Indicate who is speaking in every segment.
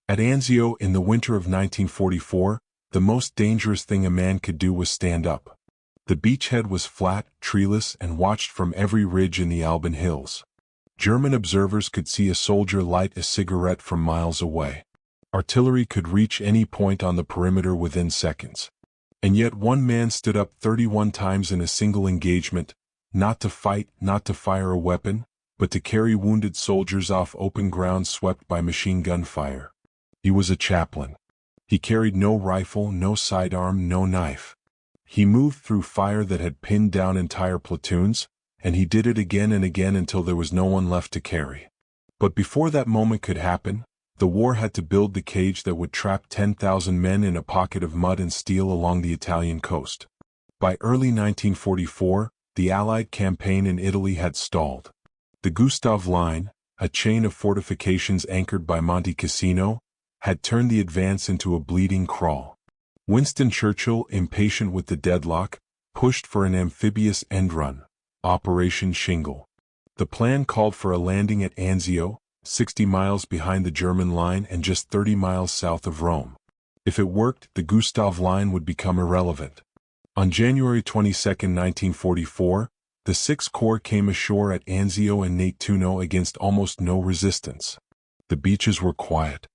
Speaker 1: At Anzio in the winter of 1944, the most dangerous thing a man could do was stand up. The beachhead was flat, treeless, and watched from every ridge in the Alban Hills. German observers could see a soldier light a cigarette from miles away. Artillery could reach any point on the perimeter within seconds. And yet one man stood up 31 times in a single engagement, not to fight, not to fire a weapon, but to carry wounded soldiers off open ground swept by machine gun fire. He was a chaplain. He carried no rifle, no sidearm, no knife. He moved through fire that had pinned down entire platoons, and he did it again and again until there was no one left to carry. But before that moment could happen, the war had to build the cage that would trap 10,000 men in a pocket of mud and steel along the Italian coast. By early 1944, the Allied campaign in Italy had stalled. The Gustav Line, a chain of fortifications anchored by Monte Cassino, had turned the advance into a bleeding crawl. Winston Churchill, impatient with the deadlock, pushed for an amphibious end run, Operation Shingle. The plan called for a landing at Anzio, 60 miles behind the German line and just 30 miles south of Rome. If it worked, the Gustav Line would become irrelevant. On January 22, 1944, the Sixth Corps came ashore at Anzio and Nettuno against almost no resistance. The beaches were quiet.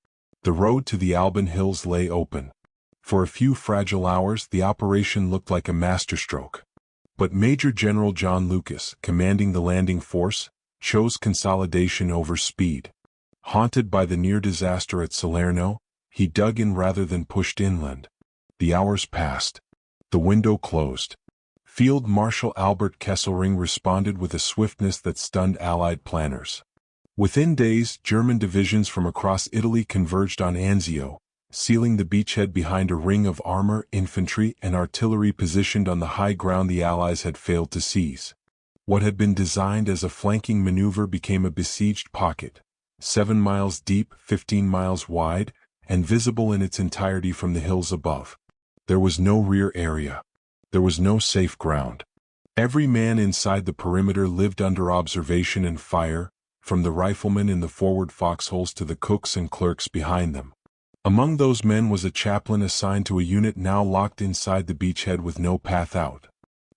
Speaker 1: The road to the Alban Hills lay open. For a few fragile hours, the operation looked like a masterstroke. But Major General John Lucas, commanding the landing force, chose consolidation over speed. Haunted by the near disaster at Salerno, he dug in rather than pushed inland. The hours passed. The window closed. Field Marshal Albert Kesselring responded with a swiftness that stunned Allied planners. Within days, German divisions from across Italy converged on Anzio, sealing the beachhead behind a ring of armor, infantry, and artillery positioned on the high ground the Allies had failed to seize. What had been designed as a flanking maneuver became a besieged pocket, 7 miles deep, 15 miles wide, and visible in its entirety from the hills above. There was no rear area. There was no safe ground. Every man inside the perimeter lived under observation and fire, from the riflemen in the forward foxholes to the cooks and clerks behind them. Among those men was a chaplain assigned to a unit now locked inside the beachhead with no path out.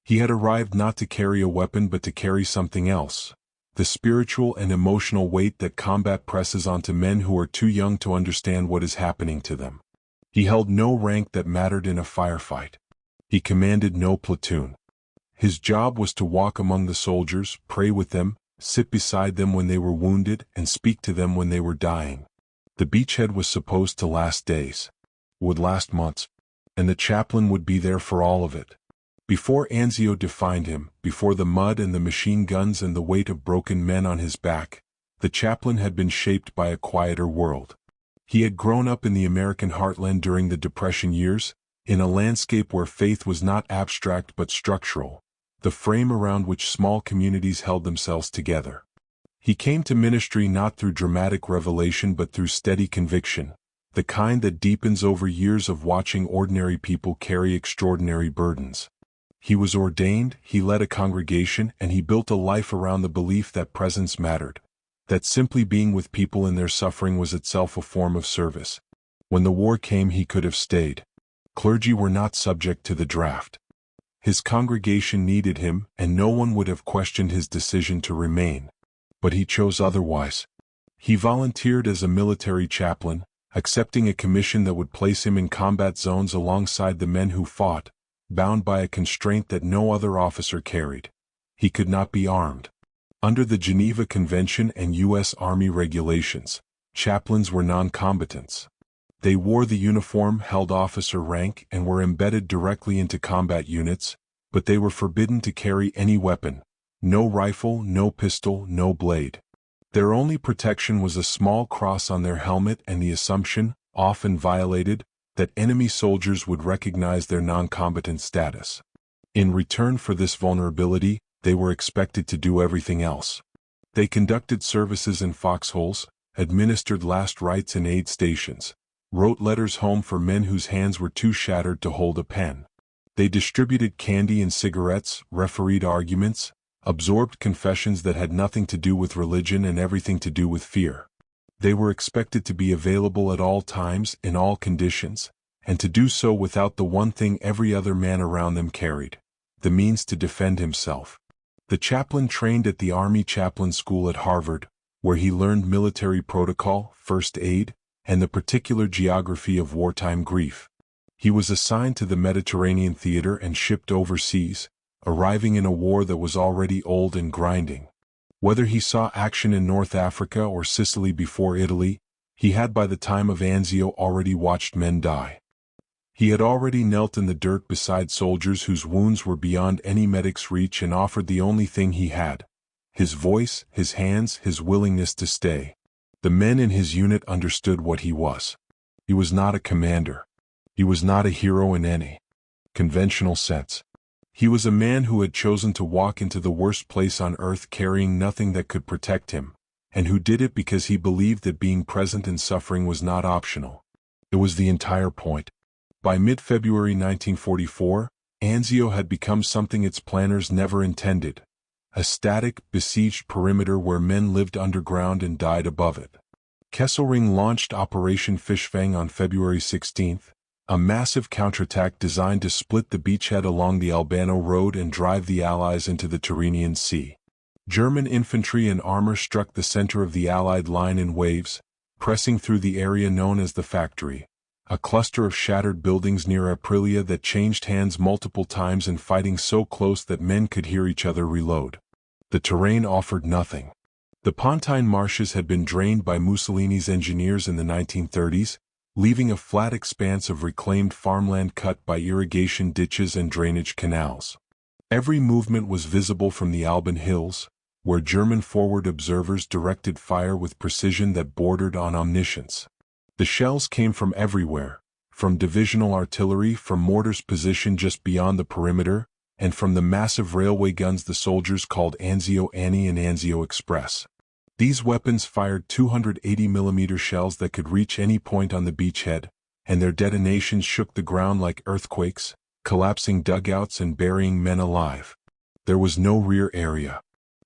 Speaker 1: He had arrived not to carry a weapon but to carry something else, the spiritual and emotional weight that combat presses onto men who are too young to understand what is happening to them. He held no rank that mattered in a firefight. He commanded no platoon. His job was to walk among the soldiers, pray with them, sit beside them when they were wounded, and speak to them when they were dying. The beachhead was supposed to last days, would last months, and the chaplain would be there for all of it. Before Anzio defined him, before the mud and the machine guns and the weight of broken men on his back, the chaplain had been shaped by a quieter world. He had grown up in the American heartland during the Depression years, in a landscape where faith was not abstract but structural, the frame around which small communities held themselves together. He came to ministry not through dramatic revelation but through steady conviction, the kind that deepens over years of watching ordinary people carry extraordinary burdens. He was ordained, he led a congregation, and he built a life around the belief that presence mattered, that simply being with people in their suffering was itself a form of service. When the war came, he could have stayed. Clergy were not subject to the draft. His congregation needed him, and no one would have questioned his decision to remain. But he chose otherwise. He volunteered as a military chaplain, accepting a commission that would place him in combat zones alongside the men who fought, bound by a constraint that no other officer carried. He could not be armed. Under the Geneva Convention and U.S. Army regulations, chaplains were non-combatants. They wore the uniform, held officer rank, and were embedded directly into combat units, but they were forbidden to carry any weapon. No rifle, no pistol, no blade. Their only protection was a small cross on their helmet and the assumption, often violated, that enemy soldiers would recognize their non-combatant status. In return for this vulnerability, they were expected to do everything else. They conducted services in foxholes, administered last rites in aid stations, wrote letters home for men whose hands were too shattered to hold a pen. They distributed candy and cigarettes, refereed arguments, absorbed confessions that had nothing to do with religion and everything to do with fear. They were expected to be available at all times, in all conditions, and to do so without the one thing every other man around them carried: the means to defend himself. The chaplain trained at the Army Chaplain School at Harvard, where he learned military protocol, first aid, and the particular geography of wartime grief. He was assigned to the Mediterranean theater and shipped overseas, arriving in a war that was already old and grinding. Whether he saw action in North Africa or Sicily before Italy, he had by the time of Anzio already watched men die. He had already knelt in the dirt beside soldiers whose wounds were beyond any medic's reach and offered the only thing he had: his voice, his hands, his willingness to stay. The men in his unit understood what he was. He was not a commander. He was not a hero in any conventional sense. He was a man who had chosen to walk into the worst place on earth carrying nothing that could protect him, and who did it because he believed that being present in suffering was not optional. It was the entire point. By mid-February 1944, Anzio had become something its planners never intended: a static, besieged perimeter where men lived underground and died above it. Kesselring launched Operation Fishfang on February 16, a massive counterattack designed to split the beachhead along the Albano Road and drive the Allies into the Tyrrhenian Sea. German infantry and armor struck the center of the Allied line in waves, pressing through the area known as the Factory, a cluster of shattered buildings near Aprilia that changed hands multiple times and fighting so close that men could hear each other reload. The terrain offered nothing. The Pontine marshes had been drained by Mussolini's engineers in the 1930s, leaving a flat expanse of reclaimed farmland cut by irrigation ditches and drainage canals. Every movement was visible from the Alban Hills, where German forward observers directed fire with precision that bordered on omniscience. The shells came from everywhere, from divisional artillery, from mortars positioned just beyond the perimeter, and from the massive railway guns the soldiers called Anzio Annie and Anzio Express. These weapons fired 280mm shells that could reach any point on the beachhead, and their detonations shook the ground like earthquakes, collapsing dugouts and burying men alive. There was no rear area.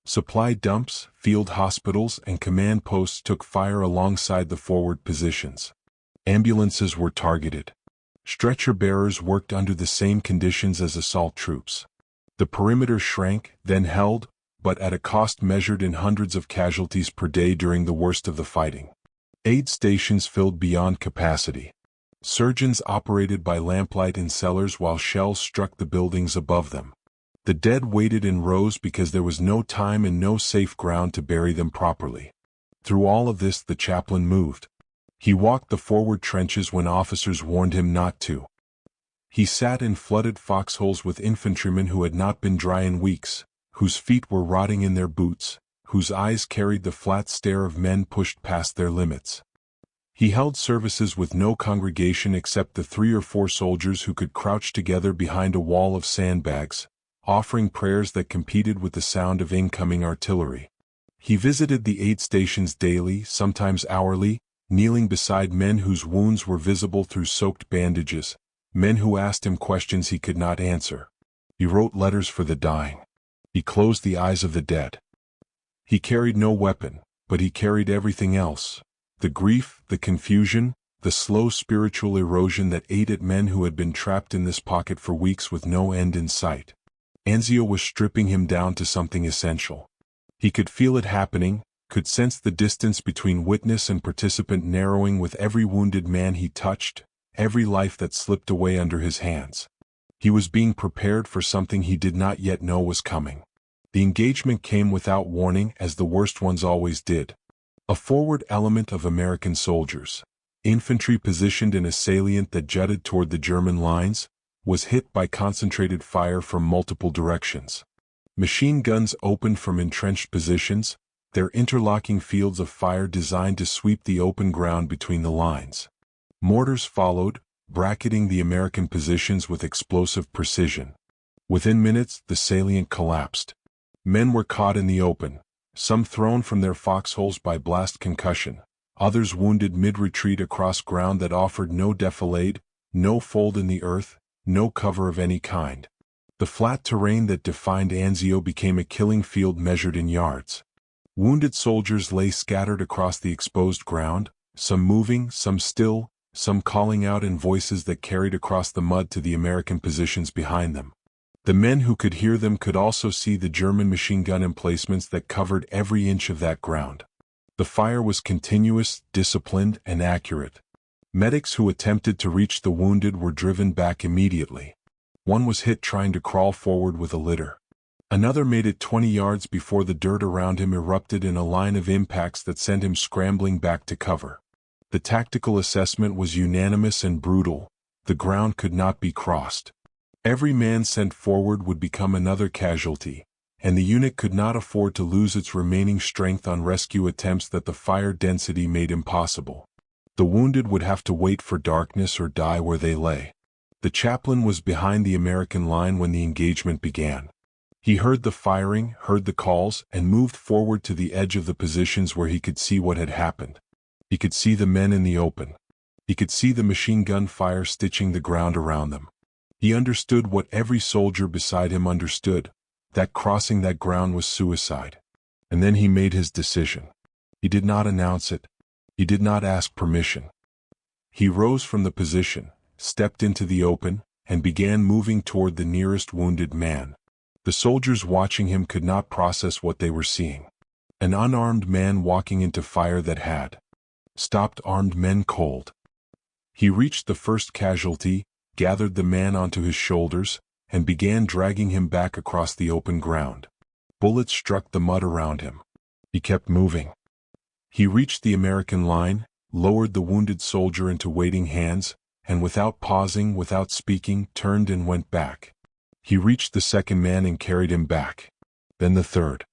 Speaker 1: Supply dumps, field hospitals, and command posts took fire alongside the forward positions. Ambulances were targeted. Stretcher bearers worked under the same conditions as assault troops. The perimeter shrank, then held, but at a cost measured in hundreds of casualties per day during the worst of the fighting. Aid stations filled beyond capacity. Surgeons operated by lamplight in cellars while shells struck the buildings above them. The dead waited in rows because there was no time and no safe ground to bury them properly. Through all of this, the chaplain moved. He walked the forward trenches when officers warned him not to. He sat in flooded foxholes with infantrymen who had not been dry in weeks, whose feet were rotting in their boots, whose eyes carried the flat stare of men pushed past their limits. He held services with no congregation except the 3 or 4 soldiers who could crouch together behind a wall of sandbags, offering prayers that competed with the sound of incoming artillery. He visited the aid stations daily, sometimes hourly, kneeling beside men whose wounds were visible through soaked bandages, men who asked him questions he could not answer. He wrote letters for the dying. He closed the eyes of the dead. He carried no weapon, but he carried everything else: the grief, the confusion, the slow spiritual erosion that ate at men who had been trapped in this pocket for weeks with no end in sight. Anzio was stripping him down to something essential. He could feel it happening, could sense the distance between witness and participant narrowing with every wounded man he touched, every life that slipped away under his hands. He was being prepared for something he did not yet know was coming. The engagement came without warning, as the worst ones always did. A forward element of American soldiers, infantry positioned in a salient that jutted toward the German lines, was hit by concentrated fire from multiple directions. Machine guns opened from entrenched positions, their interlocking fields of fire designed to sweep the open ground between the lines. Mortars followed, bracketing the American positions with explosive precision. Within minutes, the salient collapsed. Men were caught in the open, some thrown from their foxholes by blast concussion, others wounded mid-retreat across ground that offered no defilade, no fold in the earth, no cover of any kind. The flat terrain that defined Anzio became a killing field measured in yards. Wounded soldiers lay scattered across the exposed ground, some moving, some still, some calling out in voices that carried across the mud to the American positions behind them. The men who could hear them could also see the German machine gun emplacements that covered every inch of that ground. The fire was continuous, disciplined, and accurate. Medics who attempted to reach the wounded were driven back immediately. One was hit trying to crawl forward with a litter. Another made it 20 yards before the dirt around him erupted in a line of impacts that sent him scrambling back to cover. The tactical assessment was unanimous and brutal. The ground could not be crossed. Every man sent forward would become another casualty, and the unit could not afford to lose its remaining strength on rescue attempts that the fire density made impossible. The wounded would have to wait for darkness or die where they lay. The chaplain was behind the American line when the engagement began. He heard the firing, heard the calls, and moved forward to the edge of the positions where he could see what had happened. He could see the men in the open. He could see the machine gun fire stitching the ground around them. He understood what every soldier beside him understood, that crossing that ground was suicide. And then he made his decision. He did not announce it. He did not ask permission. He rose from the position, stepped into the open, and began moving toward the nearest wounded man. The soldiers watching him could not process what they were seeing. An unarmed man walking into fire that had stopped armed men cold. He reached the first casualty, gathered the man onto his shoulders, and began dragging him back across the open ground. Bullets struck the mud around him. He kept moving. He reached the American line, lowered the wounded soldier into waiting hands, and without pausing, without speaking, turned and went back. He reached the second man and carried him back. Then the third.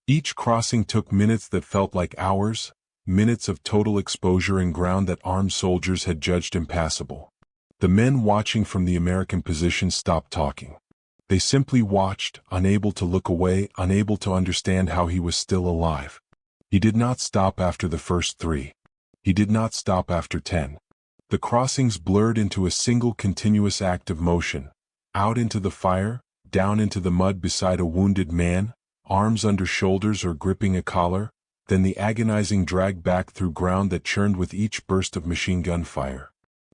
Speaker 1: Each crossing took minutes that felt like hours, minutes of total exposure in ground that armed soldiers had judged impassable. The men watching from the American position stopped talking. They simply watched, unable to look away, unable to understand how he was still alive. He did not stop after the first 3. He did not stop after 10. The crossings blurred into a single continuous act of motion. Out into the fire, down into the mud beside a wounded man, arms under shoulders or gripping a collar, then the agonizing drag back through ground that churned with each burst of machine gun fire.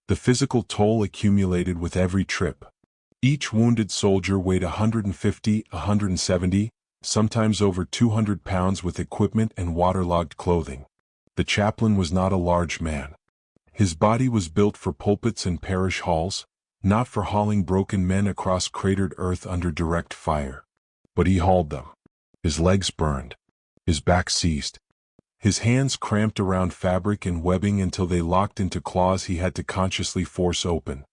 Speaker 1: The physical toll accumulated with every trip. Each wounded soldier weighed 150, 170, sometimes over 200 pounds with equipment and waterlogged clothing. The chaplain was not a large man. His body was built for pulpits and parish halls, not for hauling broken men across cratered earth under direct fire. But he hauled them. His legs burned. His back seized. His hands cramped around fabric and webbing until they locked into claws he had to consciously force open.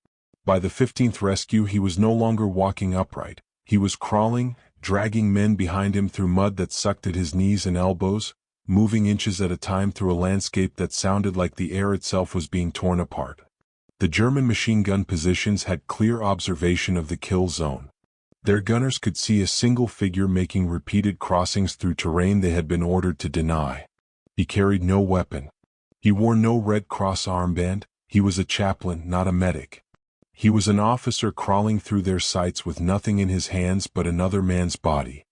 Speaker 1: By the 15th rescue he was no longer walking upright. He was crawling, dragging men behind him through mud that sucked at his knees and elbows, moving inches at a time through a landscape that sounded like the air itself was being torn apart. The German machine gun positions had clear observation of the kill zone. Their gunners could see a single figure making repeated crossings through terrain they had been ordered to deny. He carried no weapon. He wore no Red Cross armband. He was a chaplain, not a medic. He was an officer crawling through their sights with nothing in his hands but another man's body.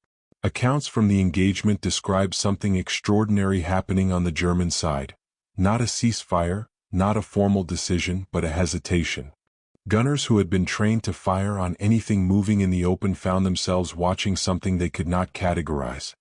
Speaker 1: Accounts from the engagement describe something extraordinary happening on the German side. Not a ceasefire, not a formal decision, but a hesitation. Gunners who had been trained to fire on anything moving in the open found themselves watching something they could not categorize.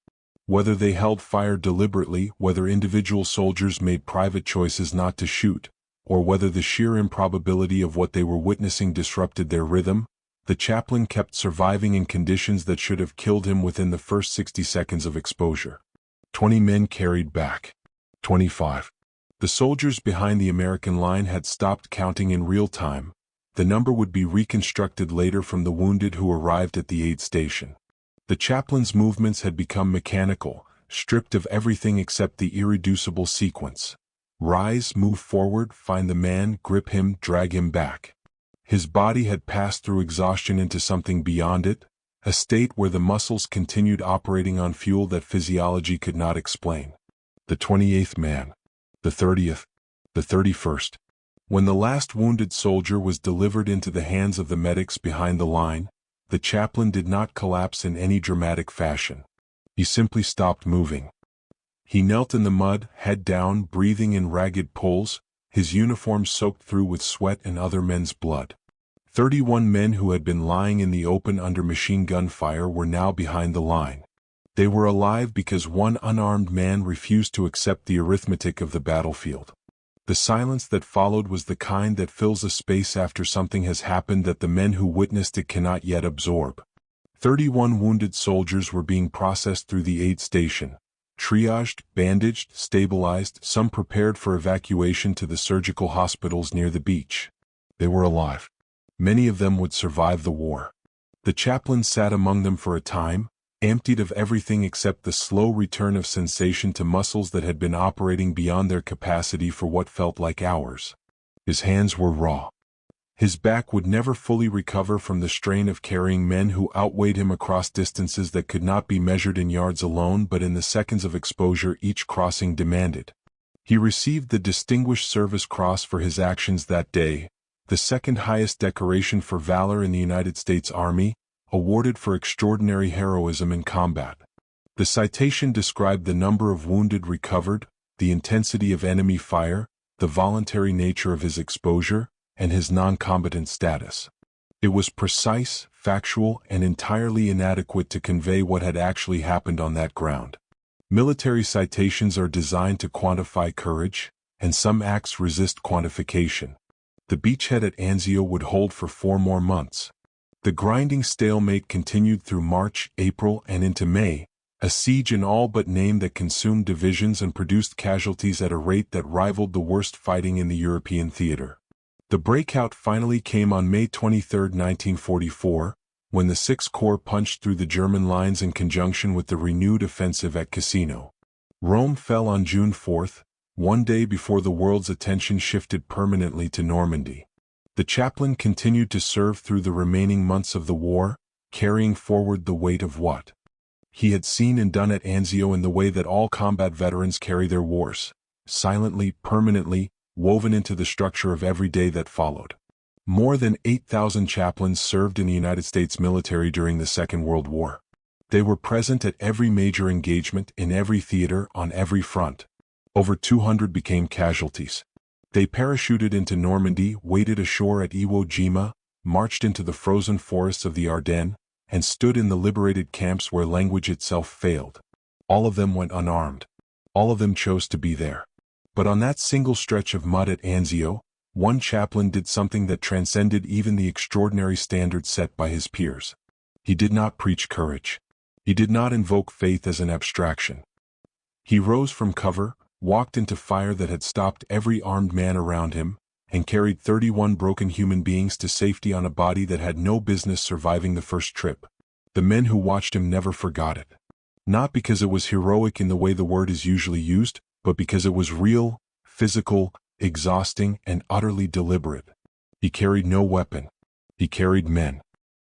Speaker 1: Whether they held fire deliberately, whether individual soldiers made private choices not to shoot, or whether the sheer improbability of what they were witnessing disrupted their rhythm, the chaplain kept surviving in conditions that should have killed him within the first 60 seconds of exposure. 20 men carried back. 25. The soldiers behind the American line had stopped counting in real time. The number would be reconstructed later from the wounded who arrived at the aid station. The chaplain's movements had become mechanical, stripped of everything except the irreducible sequence. Rise, move forward, find the man, grip him, drag him back. His body had passed through exhaustion into something beyond it, a state where the muscles continued operating on fuel that physiology could not explain. The 28th man. The 30th. The 31st. When the last wounded soldier was delivered into the hands of the medics behind the line, the chaplain did not collapse in any dramatic fashion. He simply stopped moving. He knelt in the mud, head down, breathing in ragged pulls, his uniform soaked through with sweat and other men's blood. 31 men who had been lying in the open under machine gun fire were now behind the line. They were alive because one unarmed man refused to accept the arithmetic of the battlefield. The silence that followed was the kind that fills a space after something has happened that the men who witnessed it cannot yet absorb. 31 wounded soldiers were being processed through the aid station, triaged, bandaged, stabilized, some prepared for evacuation to the surgical hospitals near the beach. They were alive. Many of them would survive the war. The chaplain sat among them for a time, emptied of everything except the slow return of sensation to muscles that had been operating beyond their capacity for what felt like hours. His hands were raw. His back would never fully recover from the strain of carrying men who outweighed him across distances that could not be measured in yards alone but in the seconds of exposure each crossing demanded. He received the Distinguished Service Cross for his actions that day, the second highest decoration for valor in the United States Army, awarded for extraordinary heroism in combat. The citation described the number of wounded recovered, the intensity of enemy fire, the voluntary nature of his exposure, and his non-combatant status. It was precise, factual, and entirely inadequate to convey what had actually happened on that ground. Military citations are designed to quantify courage, and some acts resist quantification. The beachhead at Anzio would hold for 4 more months. The grinding stalemate continued through March, April, and into May, a siege in all but name that consumed divisions and produced casualties at a rate that rivaled the worst fighting in the European theater. The breakout finally came on May 23, 1944, when the Sixth Corps punched through the German lines in conjunction with the renewed offensive at Cassino. Rome fell on June 4, one day before the world's attention shifted permanently to Normandy. The chaplain continued to serve through the remaining months of the war, carrying forward the weight of what he had seen and done at Anzio in the way that all combat veterans carry their wars, silently, permanently, woven into the structure of every day that followed. More than 8,000 chaplains served in the United States military during the Second World War. They were present at every major engagement, in every theater, on every front. Over 200 became casualties. They parachuted into Normandy, waded ashore at Iwo Jima, marched into the frozen forests of the Ardennes, and stood in the liberated camps where language itself failed. All of them went unarmed. All of them chose to be there. But on that single stretch of mud at Anzio, one chaplain did something that transcended even the extraordinary standards set by his peers. He did not preach courage. He did not invoke faith as an abstraction. He rose from cover, walked into fire that had stopped every armed man around him, and carried 31 broken human beings to safety on a body that had no business surviving the first trip. The men who watched him never forgot it. Not because it was heroic in the way the word is usually used, but because it was real, physical, exhausting, and utterly deliberate. He carried no weapon. He carried men.